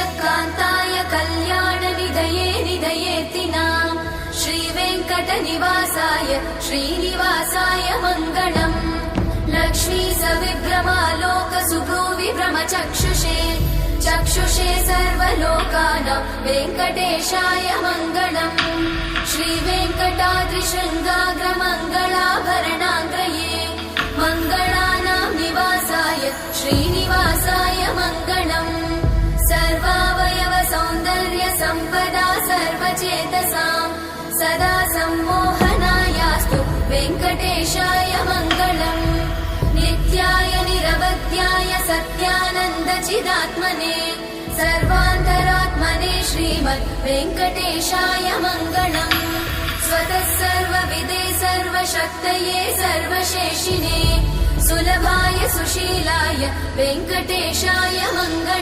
श्रीयकान्ताय कल्याणनिधये निधयेतिनाम् श्रीवेङ्कटनिवासाय श्रीनिवासाय मङ्गलम् लक्ष्मी सविभ्रमालोकसुभ्रूविभ्रमचक्षुषे चक्षुषे सर्वलोकानां वेङ्कटेशाय मङ्गलम् श्रीवेङ्कटाद्रिशृङ्गाग्रमङ्गलाभरणाङ्ग्रये मङ्गलानां निवासाय श्रीनिवासाय मङ्गलम् सर्वावयव सौन्दर्य सम्पदा सर्वचेतसां सदा सम्मोहनायास्तु वेङ्कटेशाय मङ्गलम् नित्याय निरवध्याय सत्यानन्दचिदात्मने सर्वान्तरात्मने श्रीमद् वेङ्कटेशाय मङ्गलम् स्वतः सर्वविदे सर्वशक्तये सर्वशेषिणे सुलभाय सुशीलाय वेङ्कटेशाय मङ्गलम्।